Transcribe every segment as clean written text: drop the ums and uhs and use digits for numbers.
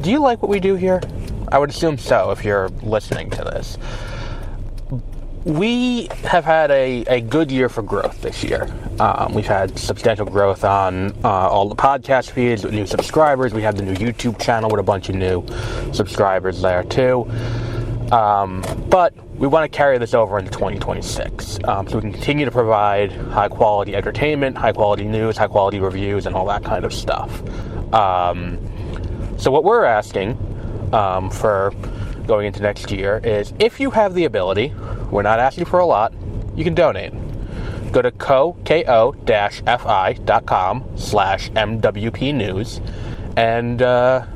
Do you like what we do here? I would assume so if you're listening to this. We have had a good year for growth this year. We've had substantial growth on all the podcast feeds with new subscribers. We have the new YouTube channel with a bunch of new subscribers there too. But we want to carry this over into 2026 so we can continue to provide high quality entertainment, high quality news, high quality reviews, and all that kind of stuff. So what we're asking for going into next year is, if you have the ability, we're not asking for a lot, you can donate. Go to ko-fi.com/MWP News and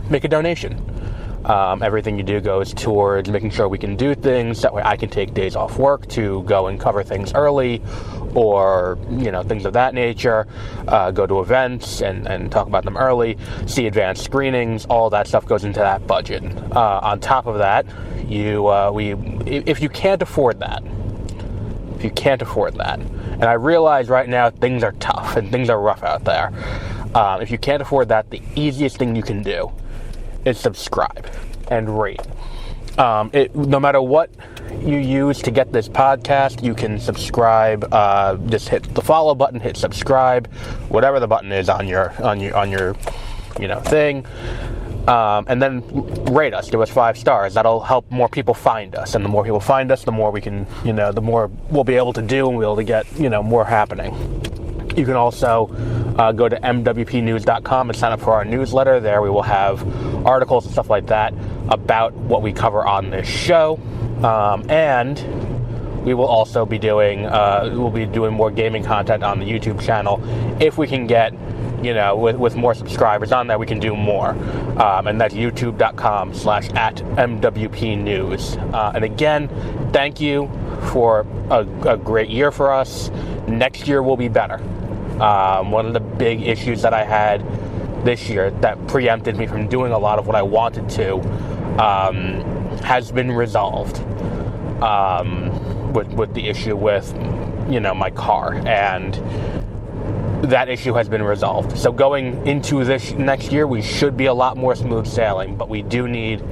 make a donation. Everything you do goes towards making sure we can do things. That way I can take days off work to go and cover things early, or, things of that nature. Go to events and talk about them early, see advanced screenings. All that stuff goes into that budget. On top of that, if you can't afford that, and I realize right now things are tough and things are rough out there. If you can't afford that, the easiest thing you can do is subscribe and rate. No matter what you use to get this podcast, you can subscribe. Just hit the follow button, hit subscribe, whatever the button is on your thing, and then rate us. Give us 5 stars. That'll help more people find us, and the more people find us, the more we can, the more we'll be able to do, and we'll be able to get more happening. You can also go to mwpnews.com and sign up for our newsletter. There we will have articles and stuff like that about what we cover on this show. And we will also be doing more gaming content on the YouTube channel. If we can get, with more subscribers on there, we can do more. And that's youtube.com/@MWPnews. And again, thank you for a great year for us. Next year will be better. One of the big issues that I had this year that preempted me from doing a lot of what I wanted to has been resolved with the issue with my car, and that issue has been resolved. So going into this next year, we should be a lot more smooth sailing, but we do need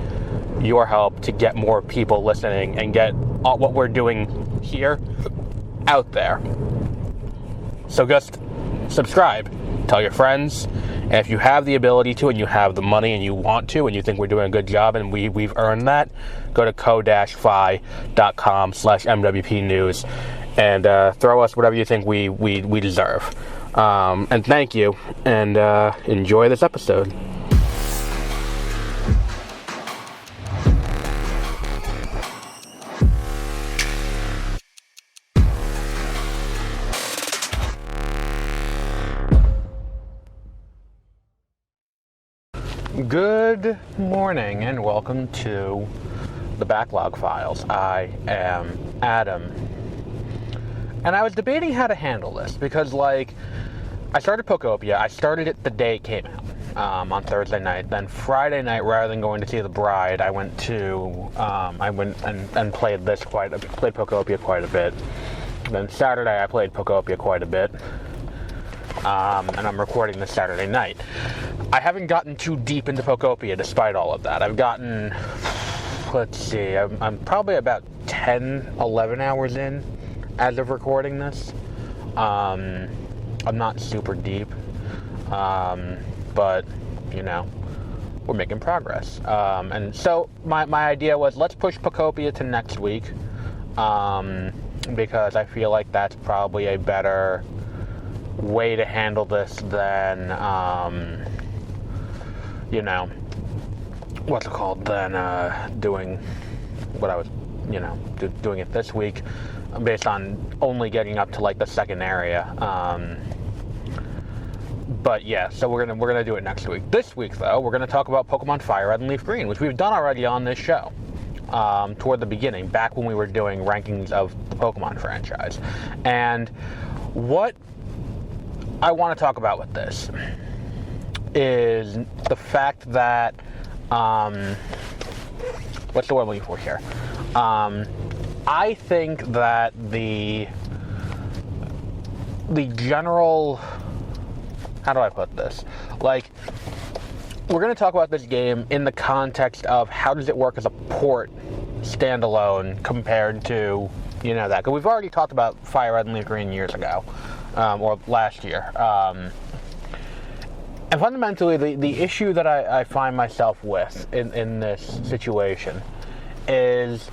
your help to get more people listening and get what we're doing here out there. So just subscribe, tell your friends, and if you have the ability to, and you have the money, and you want to, and you think we're doing a good job, and we've earned that, go to ko-fi.com/MWP News and throw us whatever you think we deserve. And thank you, and enjoy this episode. Good morning and welcome to the Backlog Files. I am Adam. And I was debating how to handle this because, I started Pokopia. I started it the day it came out, on Thursday night. Then Friday night, rather than going to see the bride, I went and played played Pokopia quite a bit. Then Saturday, I played Pokopia quite a bit. And I'm recording this Saturday night. I haven't gotten too deep into Pokopia despite all of that. I've gotten, I'm probably about 10, 11 hours in as of recording this. I'm not super deep, but, we're making progress. And so my idea was, let's push Pokopia to next week, because I feel like that's probably a better way to handle this than, doing what I was, doing it this week based on only getting up to the second area. But yeah, so we're gonna do it next week. This week though, we're gonna talk about Pokemon FireRed and LeafGreen, which we've done already on this show. Toward the beginning, back when we were doing rankings of the Pokemon franchise. And what I want to talk about with this is the fact that, what's the word I'm looking for here? I think that the general, how do I put this? we're going to talk about this game in the context of how does it work as a port standalone compared to, that. Because we've already talked about FireRed and LeafGreen years ago, or last year. And fundamentally, the issue that I find myself with in this situation is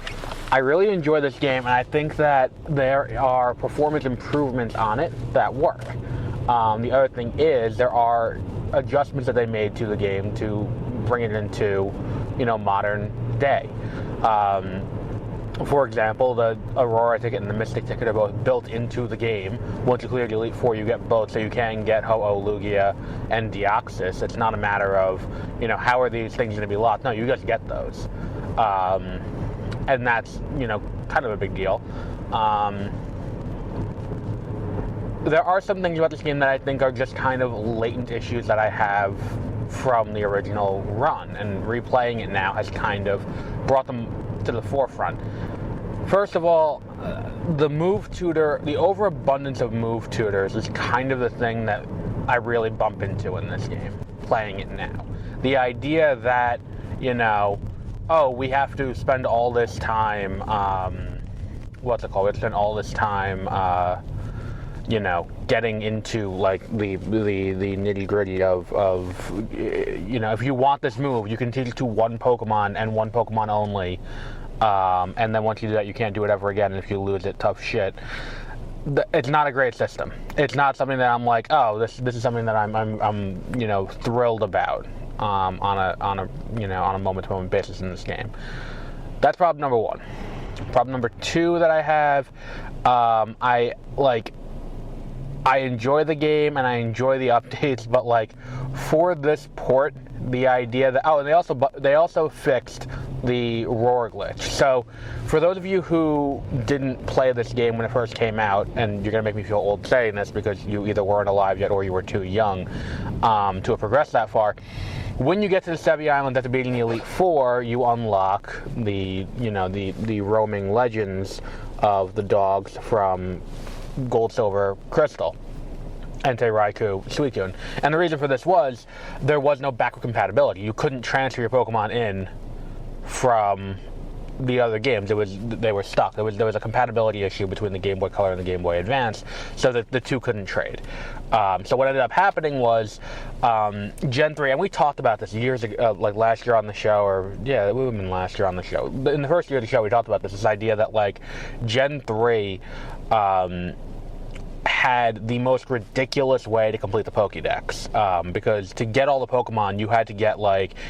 I really enjoy this game, and I think that there are performance improvements on it that work. The other thing is there are adjustments that they made to the game to bring it into, modern day. For example, the Aurora ticket and the Mystic ticket are both built into the game. Once you clear the Elite Four, you get both, so you can get Ho-Oh, Lugia, and Deoxys. It's not a matter of, how are these things going to be locked? No, you just get those. And that's, kind of a big deal. There are some things about this game that I think are just kind of latent issues that I have from the original run, and replaying it now has kind of brought them to the forefront. First of all, the move tutor, the overabundance of move tutors is kind of the thing that I really bump into in this game, playing it now. The idea that, we have to spend all this time, we have to spend all this time, getting into like the nitty gritty of if you want this move, you can teach it to one Pokemon and one Pokemon only, and then once you do that, you can't do it ever again. And if you lose it, tough shit. It's not a great system. It's not something that I'm like, oh, this is something that I'm thrilled about on a moment-to-moment basis in this game. That's problem number one. Problem number two that I have, I enjoy the game and I enjoy the updates, but for this port, the idea that and they also fixed the roar glitch. So for those of you who didn't play this game when it first came out, and you're gonna make me feel old saying this because you either weren't alive yet or you were too young to have progressed that far, when you get to the Sevi Island after beating the Elite Four, you unlock the roaming legends of the dogs from Gold, Silver, Crystal, Entei, Raikou, Suicune. And the reason for this was there was no backward compatibility. You couldn't transfer your Pokemon in from the other games. They were stuck. There was a compatibility issue between the Game Boy Color and the Game Boy Advance, so that the two couldn't trade. So what ended up happening was Gen 3, and we talked about this years ago, last year on the show, it would have been last year on the show. In the first year of the show, we talked about this idea that Gen 3 had the most ridiculous way to complete the Pokédex, because to get all the Pokemon, you had to get,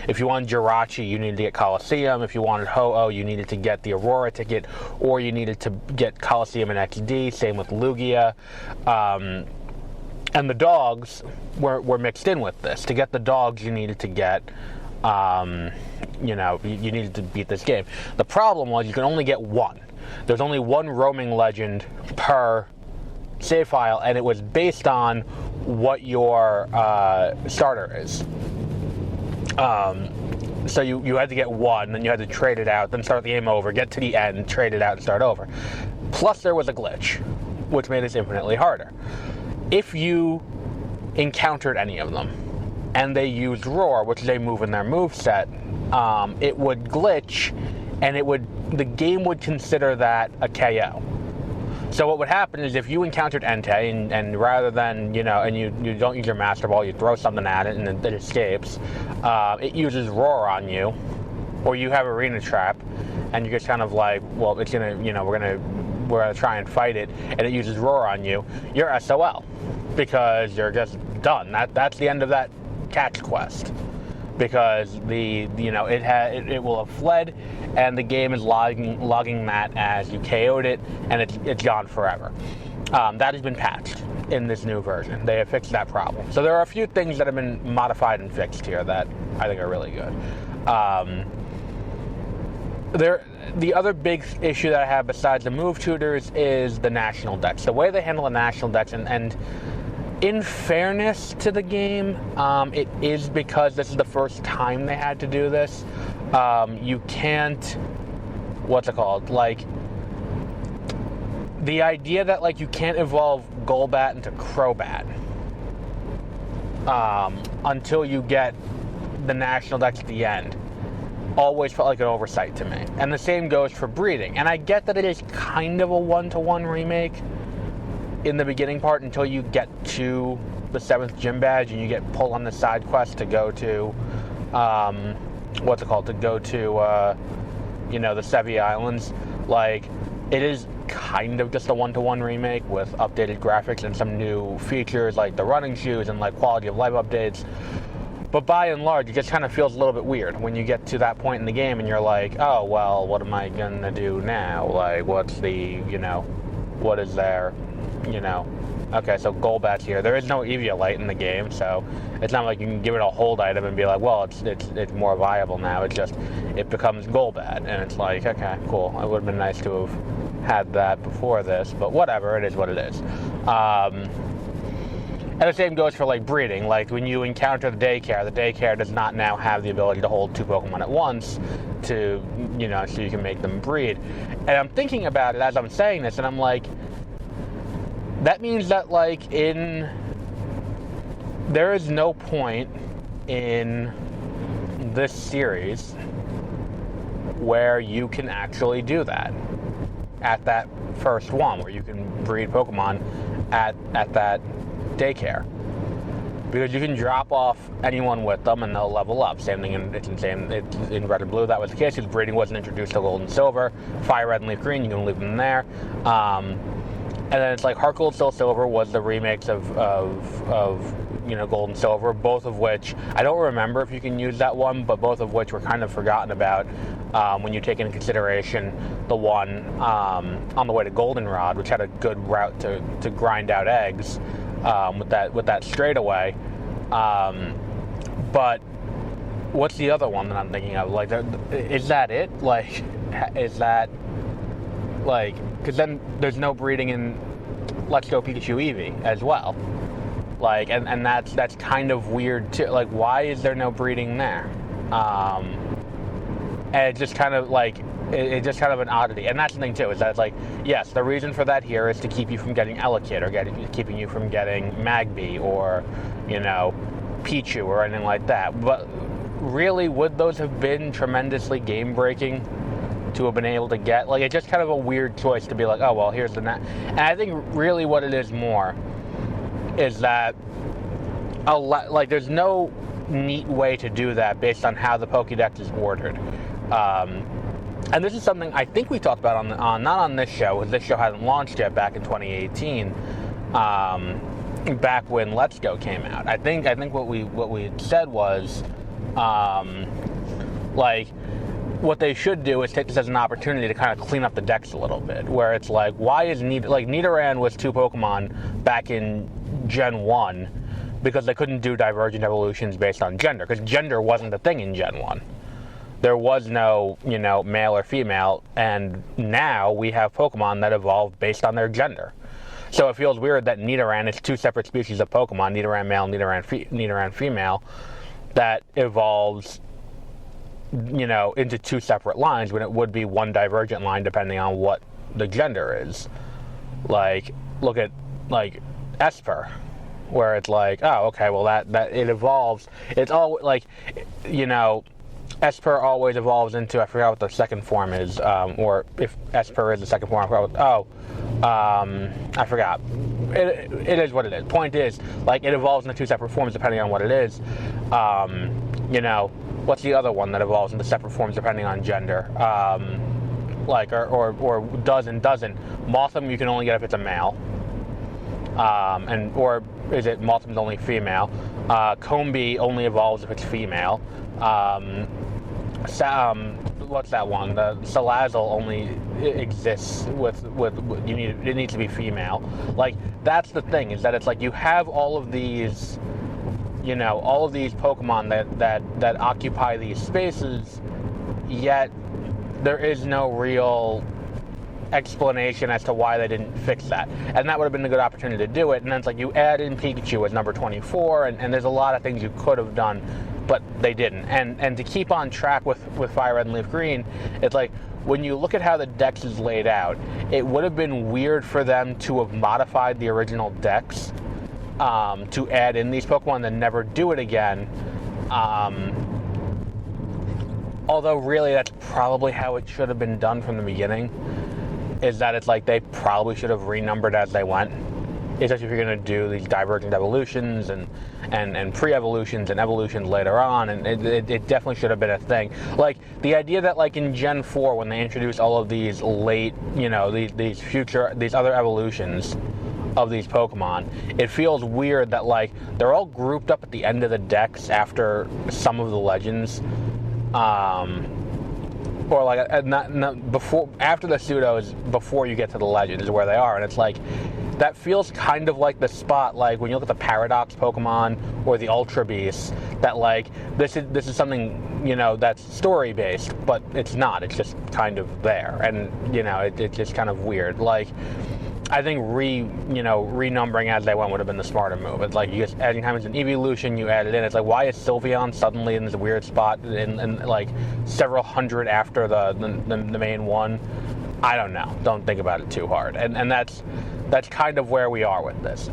if you wanted Jirachi, you needed to get Colosseum. If you wanted Ho-Oh, you needed to get the Aurora ticket, or you needed to get Colosseum and XD, same with Lugia. And the dogs were mixed in with this. To get the dogs, you needed to get, you needed to beat this game. The problem was you could only get one. There's only one roaming legend per save file, and it was based on what your starter is. So you had to get one, then you had to trade it out, then start the game over, get to the end, trade it out, and start over. Plus there was a glitch, which made this infinitely harder. If you encountered any of them, and they used Roar, which they move in their moveset, it would glitch, and the game would consider that a KO. So what would happen is if you encountered Entei, and rather than, and you don't use your Master Ball, you throw something at it and it escapes, it uses Roar on you, or you have Arena Trap, and you're just kind of well, it's gonna, we're gonna try and fight it, and it uses Roar on you, you're SOL, because you're just done. That's the end of that catch quest, because it will have fled, and the game is logging that as you KO'd it, and it's gone forever. That has been patched in this new version. They have fixed that problem. So there are a few things that have been modified and fixed here that I think are really good. The other big issue that I have besides the move tutors is the national decks. The way they handle the national decks, and in fairness to the game, it is because this is the first time they had to do this. You can't, what's it called? The idea that you can't evolve Golbat into Crobat until you get the national dex at the end always felt like an oversight to me. And the same goes for breeding. And I get that it is kind of a one-to-one remake in the beginning part until you get to the 7th gym badge and you get pulled on the side quest to go to, to go to, the Sevi Islands. Like, it is kind of just a one-to-one remake with updated graphics and some new features like the running shoes and like quality of life updates. But by and large, it just kind of feels a little bit weird when you get to that point in the game and you're like, oh, well, what am I going to do now? Like, what's the, what is there, Okay, so Golbat's here. There is no Eviolite in the game, so it's not like you can give it a hold item and be like, well, it's more viable now. It's just, it becomes Golbat, and it's like, okay, cool. It would have been nice to have had that before this, but whatever, it is what it is. And the same goes for like breeding. Like when you encounter the daycare does not now have the ability to hold 2 Pokemon at once to, so you can make them breed. And I'm thinking about it as I'm saying this, and I'm like, that means that like there is no point in this series where you can actually do that at that first one, where you can breed Pokemon at that daycare, because you can drop off anyone with them and they'll level up. Same thing in Red and Blue. That was the case because breeding wasn't introduced to Gold and Silver. FireRed and LeafGreen, you can leave them there. And then it's like Heart Gold, Soul Silver was the remakes of Gold and Silver, both of which I don't remember if you can use that one, but both of which were kind of forgotten about when you take into consideration the one on the way to Goldenrod, which had a good route to grind out eggs with that straightaway. But what's the other one that I'm thinking of? Like, is that it? Like, is that like? Because then there's no breeding in Let's Go Pikachu Eevee as well. Like, and that's kind of weird too. Like, why is there no breeding there? And it's just kind of like, it's just kind of an oddity. And that's the thing too, is that it's like, yes, the reason for that here is to keep you from getting Elekid, or keeping you from getting Magby, or, Pichu, or anything like that. But really, would those have been tremendously game-breaking to have been able to get? Like, it's just kind of a weird choice to be like, oh, well, here's the net. And I think really what it is more is that there's no neat way to do that based on how the Pokédex is ordered. And this is something I think we talked about on not on this show, because this show hadn't launched yet back in 2018, back when Let's Go came out. I think what we had said was, what they should do is take this as an opportunity to kind of clean up the decks a little bit, where it's like, why is Nidoran was 2 Pokemon back in Gen 1 because they couldn't do divergent evolutions based on gender, because gender wasn't a thing in Gen 1. There was no, male or female, and now we have Pokemon that evolve based on their gender. So it feels weird that Nidoran is 2 separate species of Pokemon, Nidoran male, Nidoran female, that evolves into 2 separate lines when it would be 1 divergent line depending on what the gender is. Like, look at, like, Esper, where it's like, oh, okay, well, that it evolves. It's all, like, Esper always evolves into, I forgot what the second form is, or if Esper is the second form, I forgot. It is what it is. Point is, like, it evolves into 2 separate forms depending on what it is. What's the other one that evolves into separate forms depending on gender? Or does and doesn't. Mothim you can only get if it's a male. Or is it Mothim's only female? Combee only evolves if it's female. What's that one? The Salazzle only exists with it needs to be female. Like, that's the thing, is that it's like you have all of these Pokemon that occupy these spaces, yet there is no real explanation as to why they didn't fix that. And that would have been a good opportunity to do it. And then it's like you add in Pikachu as number 24, and there's a lot of things you could have done, but they didn't. And to keep on track with FireRed and LeafGreen, it's like, when you look at how the dex is laid out, it would have been weird for them to have modified the original dex to add in these Pokemon and then never do it again, Although really that's probably how it should have been done from the beginning, is that it's like they probably should have renumbered as they went. Especially if you're going to do these divergent evolutions and pre-evolutions and evolutions later on, and it definitely should have been a thing. Like, the idea that, like, in Gen 4, when they introduced all of these late, you know, these other evolutions of these Pokemon, it feels weird that, like, they're all grouped up at the end of the decks after some of the legends. Or like not before, after the pseudos, before you get to the legends is where they are, and it's like, that feels kind of like the spot, like when you look at the Paradox Pokemon or the Ultra Beasts, that like this is something, you know, that's story based, but it's not. It's just kind of there, and you know, it's just kind of weird. Like, I think renumbering as they went would have been the smarter move. It's like, you just anytime it's an evolution, you add it in. It's like, why is Sylveon suddenly in this weird spot in like several hundred after the main one? I don't know. Don't think about it too hard. And that's kind of where we are with this.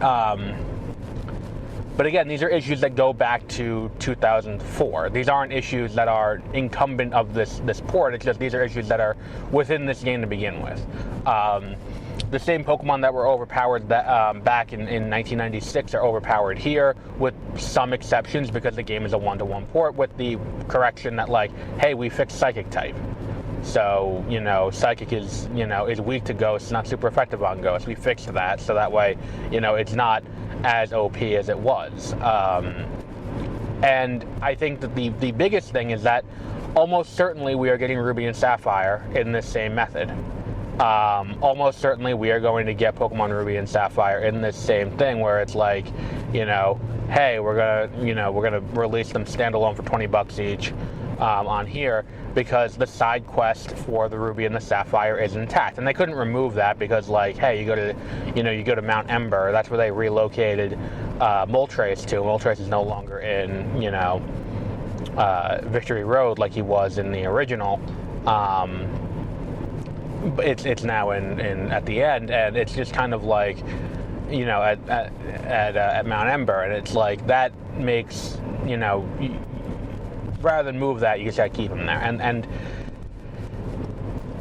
But again, these are issues that go back to 2004. These aren't issues that are incumbent of this port. It's just these are issues that are within this game to begin with. The same Pokemon that were overpowered back in 1996 are overpowered here, with some exceptions, because the game is a one-to-one port, with the correction that, like, hey, we fixed Psychic type. So, you know, Psychic is weak to Ghost, not super effective on Ghost. We fixed that, so that way, you know, it's not as OP as it was. And I think that the biggest thing is that almost certainly we are getting Ruby and Sapphire in this same method. Almost certainly we are going to get Pokemon Ruby and Sapphire in this same thing, where it's like, you know, hey, we're gonna release them standalone for $20 each on here, because the side quest for the Ruby and the Sapphire is intact, and they couldn't remove that because, like, hey, you go to Mount Ember. That's where they relocated Moltres to. Moltres is no longer in, you know, Victory Road like he was in the original. It's now in at the end, and it's just kind of like, you know, at Mount Ember, and it's like, that makes, you know, rather than move that, you just gotta keep them there. And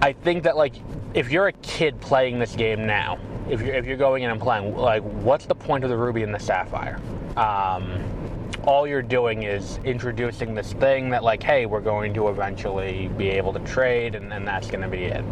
I think that, like, if you're a kid playing this game now, if you're going in and playing, like, what's the point of the Ruby and the Sapphire? All you're doing is introducing this thing that, like, hey, we're going to eventually be able to trade, and that's going to be it.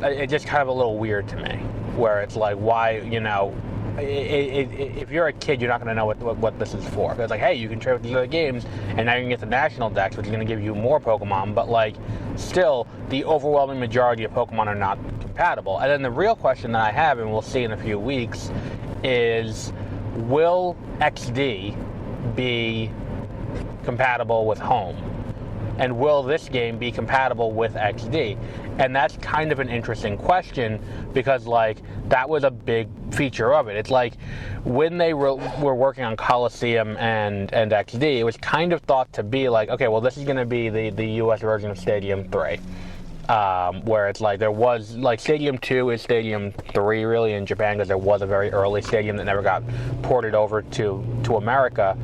It's just kind of a little weird to me, where it's like, why, you know, if you're a kid, you're not going to know what this is for. It's like, hey, you can trade with these other games, and now you can get the national decks, which is going to give you more Pokemon, but, like, still, the overwhelming majority of Pokemon are not compatible. And then the real question that I have, and we'll see in a few weeks, is, will XD be compatible with Home? And will this game be compatible with XD? And that's kind of an interesting question, because, like, that was a big feature of it. It's like, when they were working on Coliseum and XD, it was kind of thought to be like, okay, well, this is going to be the US version of Stadium 3. Where it's like, there was, like, Stadium 2 is Stadium 3, really, in Japan, because there was a very early Stadium that never got ported over to America.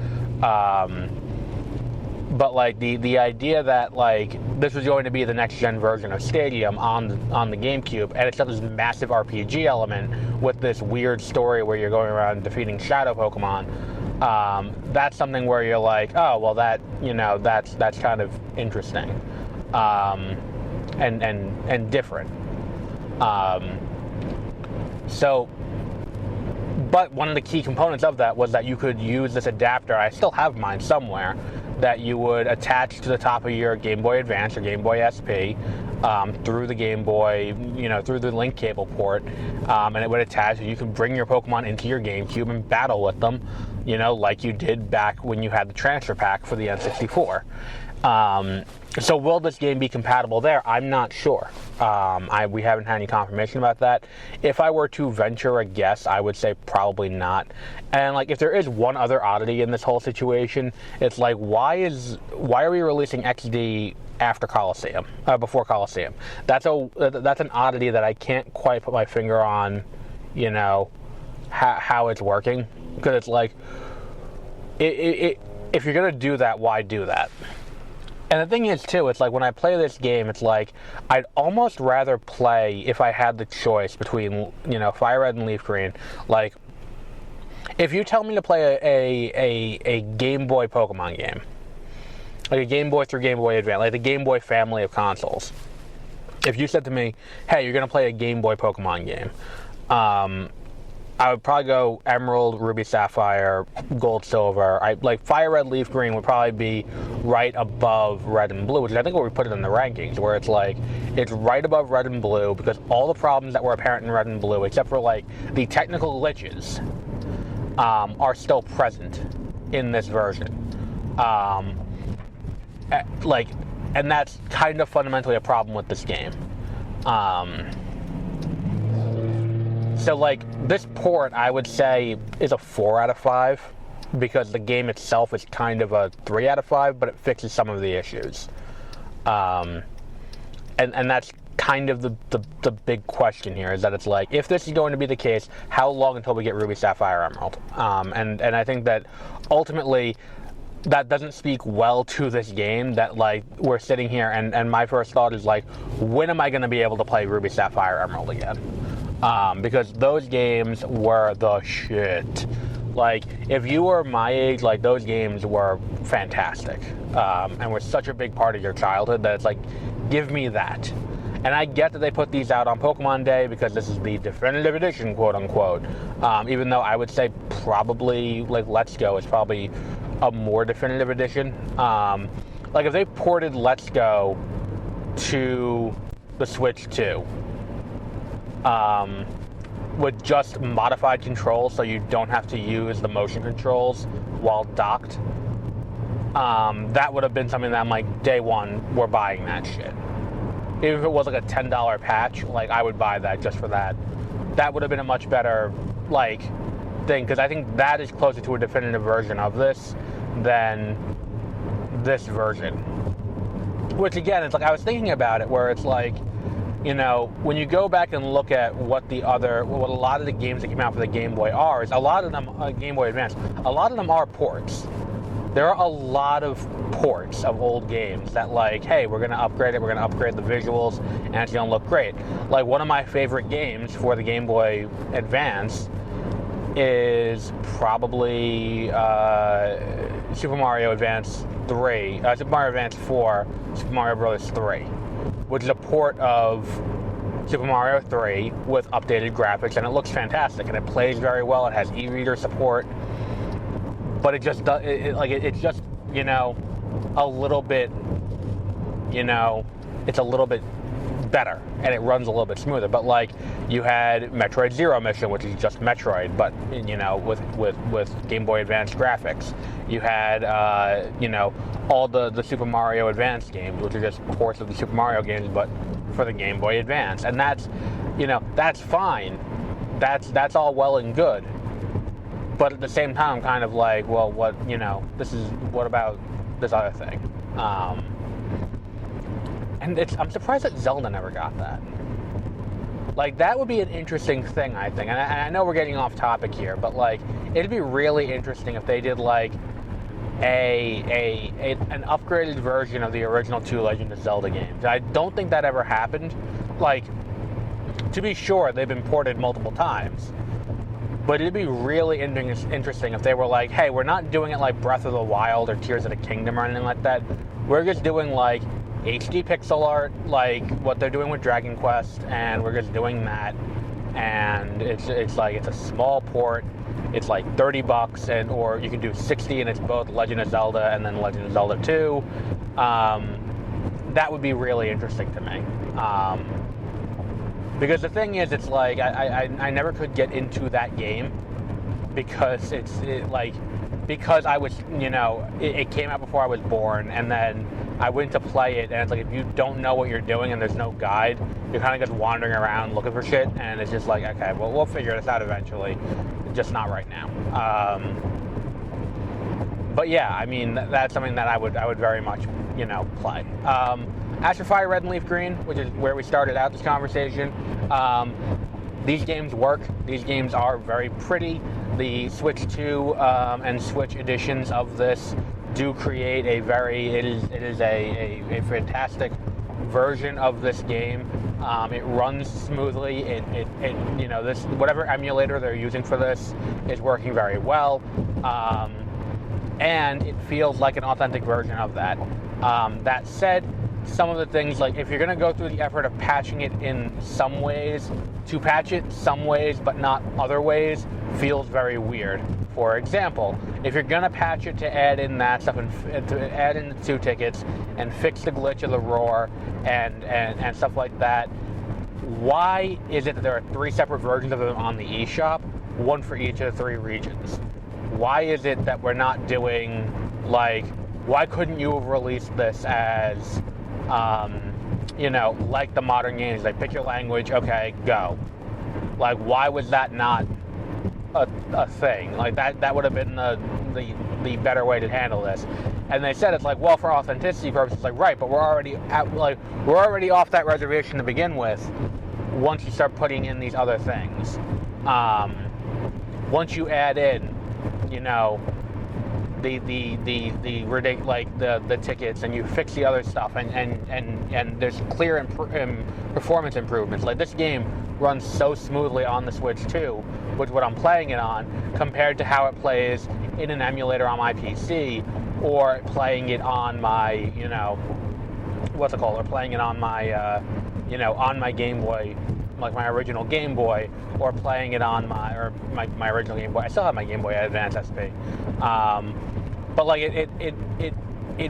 But, like, the idea that, like, this was going to be the next-gen version of Stadium on the GameCube, and it's got this massive RPG element with this weird story where you're going around defeating shadow Pokemon, that's something where you're like, oh, well, that, you know, that's kind of interesting, and different. But one of the key components of that was that you could use this adapter, I still have mine somewhere, that you would attach to the top of your Game Boy Advance or Game Boy SP through the Game Boy, you know, through the link cable port, and it would attach, and you could bring your Pokemon into your GameCube and battle with them, you know, like you did back when you had the transfer pack for the N64. So will this game be compatible there? I'm not sure. We haven't had any confirmation about that. If I were to venture a guess, I would say probably not. And, like, if there is one other oddity in this whole situation, it's like, why are we releasing XD after Coliseum, before Coliseum? That's an oddity that I can't quite put my finger on, you know, how it's working, because it's like, if you're going to do that, why do that? And the thing is, too, it's like when I play this game, it's like I'd almost rather play, if I had the choice between, FireRed and LeafGreen. Like, if you tell me to play a Game Boy Pokemon game, like a Game Boy through Game Boy Advance, like the Game Boy family of consoles, if you said to me, hey, you're going to play a Game Boy Pokemon game, I would probably go Emerald, Ruby, Sapphire, Gold, Silver. Like FireRed, LeafGreen would probably be right above Red and Blue, which is I think what we put it in the rankings, where it's like it's right above Red and Blue because all the problems that were apparent in Red and Blue, except for like the technical glitches, are still present in this version. And that's kind of fundamentally a problem with this game. So, like, this port, I would say, is a 4 out of 5, because the game itself is kind of a 3 out of 5, but it fixes some of the issues. And that's kind of the big question here, is that it's like, if this is going to be the case, how long until we get Ruby, Sapphire, Emerald? And I think that, ultimately, that doesn't speak well to this game, that, like, we're sitting here, and my first thought is, like, when am I going to be able to play Ruby, Sapphire, Emerald again? Because those games were the shit. Like, if you were my age, like, those games were fantastic. And were such a big part of your childhood that it's like, give me that. And I get that they put these out on Pokemon Day because this is the definitive edition, quote unquote. Even though I would say probably, like, Let's Go is probably a more definitive edition. Like, if they ported Let's Go to the Switch 2, with just modified controls, so you don't have to use the motion controls while docked, that would have been something that I'm like, day one, we're buying that shit. Even if it was like a $10 patch, like, I would buy that just for that. That would have been a much better, like, thing, because I think that is closer to a definitive version of this than this version. Which, again, it's like, I was thinking about it, where it's like, when you go back and look at what a lot of the games that came out for the Game Boy are, is a lot of them, Game Boy Advance, a lot of them are ports. There are a lot of ports of old games that, like, hey, we're going to upgrade it, we're going to upgrade the visuals, and it's going to look great. Like, one of my favorite games for the Game Boy Advance is probably Super Mario Advance 3, Super Mario Advance 4, Super Mario Bros. 3. Which is a port of Super Mario 3 with updated graphics, and it looks fantastic, and it plays very well. It has e-reader support, but it just does, it's just, a little bit, it's a little bit better, and it runs a little bit smoother. But, like, you had Metroid Zero Mission, which is just Metroid, but, with Game Boy Advance graphics. You had, all the Super Mario Advance games, which are just ports of the Super Mario games, but for the Game Boy Advance. And that's, that's fine. That's all well and good. But at the same time, I'm kind of like, well, what about this other thing? And I'm surprised that Zelda never got that. Like, that would be an interesting thing, I think. And I know we're getting off topic here, but, like, it'd be really interesting if they did, like, an upgraded version of the original 2 Legend of Zelda games. I don't think that ever happened. Like, to be sure, they've been ported multiple times. But it'd be really interesting if they were like, hey, we're not doing it like Breath of the Wild or Tears of the Kingdom or anything like that. We're just doing, like, HD pixel art, like what they're doing with Dragon Quest, and we're just doing that. And it's like, it's a small port. It's like $30, or you can do 60, and it's both Legend of Zelda and then Legend of Zelda 2. That would be really interesting to me. Because the thing is, it's like, I never could get into that game because because I was, it came out before I was born, and then I went to play it, and it's like, if you don't know what you're doing and there's no guide, you're kind of just wandering around looking for shit, and it's just like, okay, well, we'll figure this out eventually, just not right now. But yeah, I mean, that's something that I would very much, play. As for FireRed and LeafGreen, which is where we started out this conversation, these games work. These games are very pretty. The Switch 2 and Switch editions of this do create it is a fantastic version of this game. It runs smoothly. This whatever emulator they're using for this is working very well, and it feels like an authentic version of that. That said, some of the things, like if you're going to go through the effort of patching it in some ways, to patch it some ways but not other ways feels very weird. For example, if you're going to patch it to add in that stuff and to add in the 2 tickets and fix the glitch of the roar and stuff like that, why is it that there are 3 separate versions of them on the eShop, one for each of the 3 regions? Why is it that we're not doing, like, why couldn't you have released this as, like the modern games, like pick your language, okay, go. Like, why was that not a thing? Like, that would have been the better way to handle this. And they said it's like, well, for authenticity purposes, like, right, but we're already off that reservation to begin with once you start putting in these other things. Once you add in, the tickets, and you fix the other stuff, and there's clear performance improvements. Like, this game runs so smoothly on the Switch 2, which is what I'm playing it on, compared to how it plays in an emulator on my PC, or playing it on my, or playing it on my, on my Game Boy, like my original Game Boy, or playing it on my original Game Boy. I still have my Game Boy Advance SP. But like it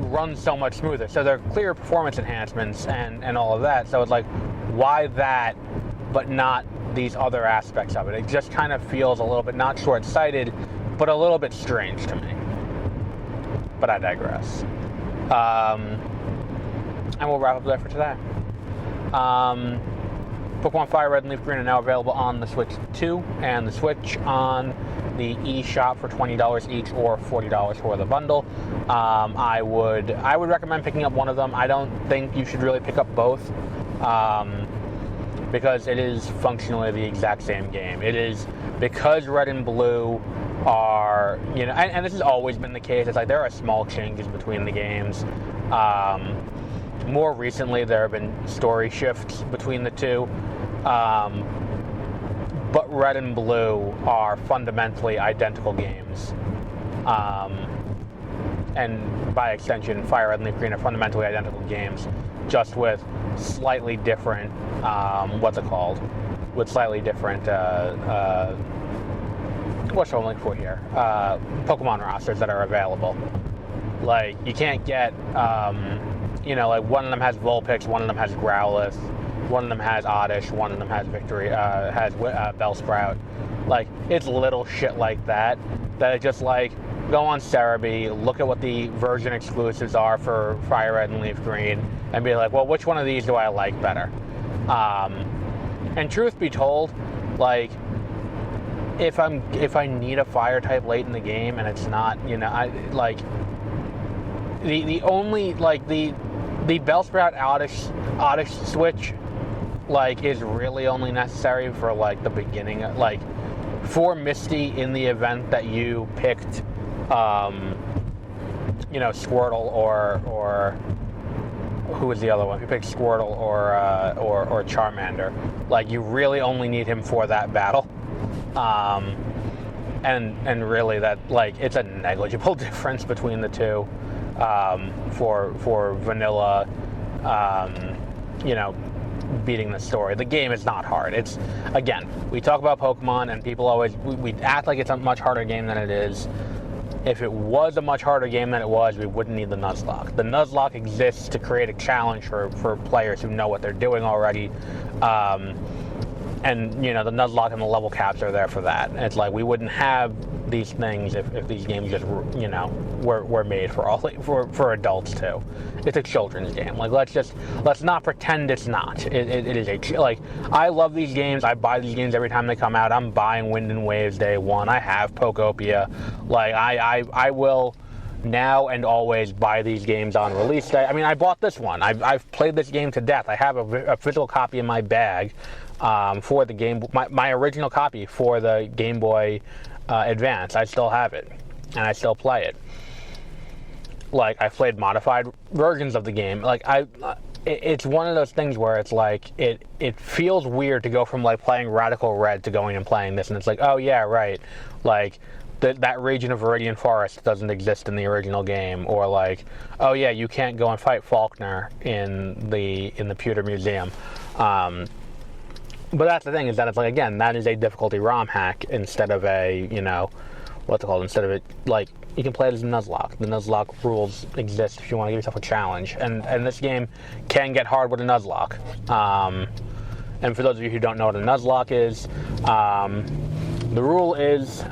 runs so much smoother. So there are clear performance enhancements and all of that. So it's like, why that, but not these other aspects of it? It just kind of feels a little bit not short-sighted, but a little bit strange to me. But I digress. And we'll wrap up there for today. Pokemon FireRed and LeafGreen are now available on the Switch 2 and the Switch on the eShop for $20 each, or $40 for the bundle. I would recommend picking up one of them. I don't think you should really pick up both, because it is functionally the exact same game. It is, because Red and Blue are, and this has always been the case. It's like there are small changes between the games. More recently, there have been story shifts between the two. But Red and Blue are fundamentally identical games. And by extension, FireRed and LeafGreen are fundamentally identical games, just with slightly different, with slightly different, what's I'm looking for here? Pokemon rosters that are available. Like, you can't get, like one of them has Vulpix, one of them has Growlithe, one of them has Oddish, one of them has Bellsprout. Like, it's little shit like that it just, like, go on Cerebi, look at what the version exclusives are for FireRed and LeafGreen, and be like, well, which one of these do I like better? And truth be told, like, if I need a fire type late in the game and it's not, the only, like, the Bellsprout Oddish switch, like, is really only necessary for, like, the beginning, like, for Misty in the event that you picked, Squirtle or who was the other one? If you picked Squirtle or Charmander, like, you really only need him for that battle. And really that, like, it's a negligible difference between the two. For vanilla, beating the story. The game is not hard. It's, again, we talk about Pokemon and people always, we act like it's a much harder game than it is. If it was a much harder game than it was, we wouldn't need the Nuzlocke. The Nuzlocke exists to create a challenge for players who know what they're doing already. And, the Nuzlocke and the level caps are there for that. And it's like, we wouldn't have these things if these games just, were made for adults too. It's a children's game. Like, let's not pretend it's not. It is I love these games. I buy these games every time they come out. I'm buying Wind and Waves day one. I have Pokopia. Like, I will now and always buy these games on release day. I mean, I bought this one. I've played this game to death. I have a physical copy in my bag for the game. My original copy for the Game Boy Advance. I still have it, and I still play it. like I've played modified versions of the game. Like it's one of those things where it's like it feels weird to go from like playing Radical Red to going and playing this, and it's like, oh yeah, right, like that region of Viridian Forest doesn't exist in the original game, or like, oh yeah, you can't go and fight Faulkner in the Pewter Museum. But that's the thing, is that it's like, again, that is a difficulty ROM hack instead of a, you know, what's it called? Instead of it, like, you can play it as a Nuzlocke. The Nuzlocke rules exist if you want to give yourself a challenge. And this game can get hard with a Nuzlocke. And for those of you who don't know what a Nuzlocke is, the rule is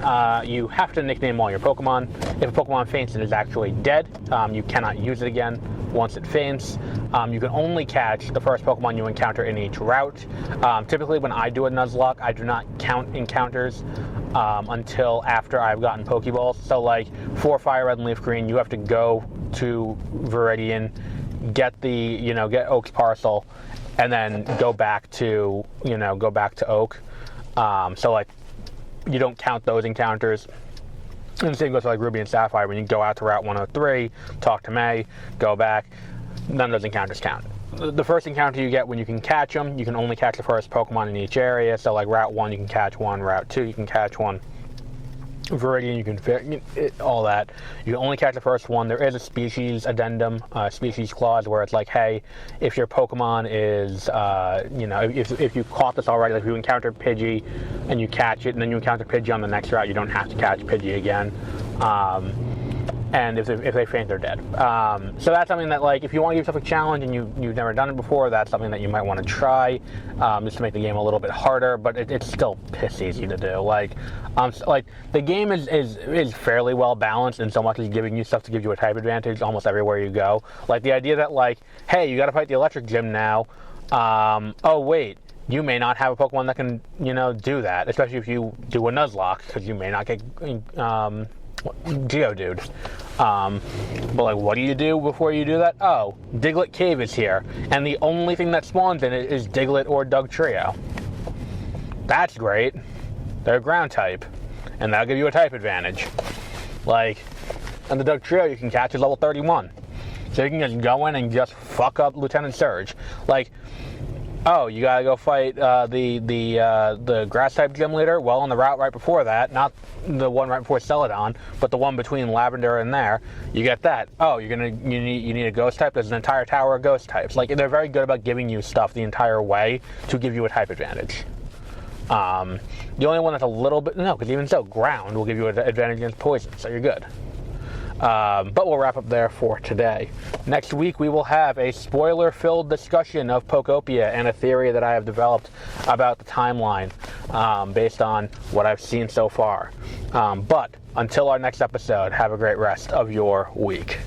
you have to nickname all your Pokemon. If a Pokemon faints and is actually dead, you cannot use it again once it faints. You can only catch the first Pokemon you encounter in each route. Typically when I do a Nuzlocke, I do not count encounters until after I've gotten Pokeballs. So like for FireRed and LeafGreen, you have to go to Viridian, get Oak's parcel, and then go back to Oak. So like you don't count those encounters. And the same goes for like Ruby and Sapphire. When you go out to Route 103, talk to May, go back, none of those encounters count. The first encounter you get when you can catch them, you can only catch the first Pokemon in each area. So like Route 1, you can catch one. Route 2, you can catch one. Viridian, you can all that. You can only catch the first one. There is a species addendum, species clause, where it's like, hey, if your Pokemon is, if you caught this already, like if you encounter Pidgey and you catch it, and then you encounter Pidgey on the next route, you don't have to catch Pidgey again. And if they faint, they're dead. So that's something that, like, if you want to give yourself a challenge and you've never done it before, that's something that you might want to try, just to make the game a little bit harder. But it's still piss easy to do. Like the game is fairly well balanced in so much as giving you stuff to give you a type advantage almost everywhere you go. Like the idea that, like, hey, you got to fight the electric gym now. Oh wait, you may not have a Pokemon that can do that, especially if you do a Nuzlocke, because you may not get Geodude. But like, what do you do before you do that? Oh, Diglett Cave is here, and the only thing that spawns in it is Diglett or Dugtrio. That's great. They're ground type, and that'll give you a type advantage. Like, and the Dugtrio you can catch is level 31, so you can just go in and just fuck up Lieutenant Surge. Like, oh, you gotta go fight the grass type gym leader. Well, on the route right before that, not the one right before Celadon, but the one between Lavender and there, you get that. Oh, you need a ghost type. There's an entire tower of ghost types. Like, they're very good about giving you stuff the entire way to give you a type advantage. The only one that's a little bit, no, because even so, ground will give you an advantage against poison, so you're good. But we'll wrap up there for today. Next week we will have a spoiler-filled discussion of Pokopia and a theory that I have developed about the timeline based on what I've seen so far. But until our next episode, have a great rest of your week.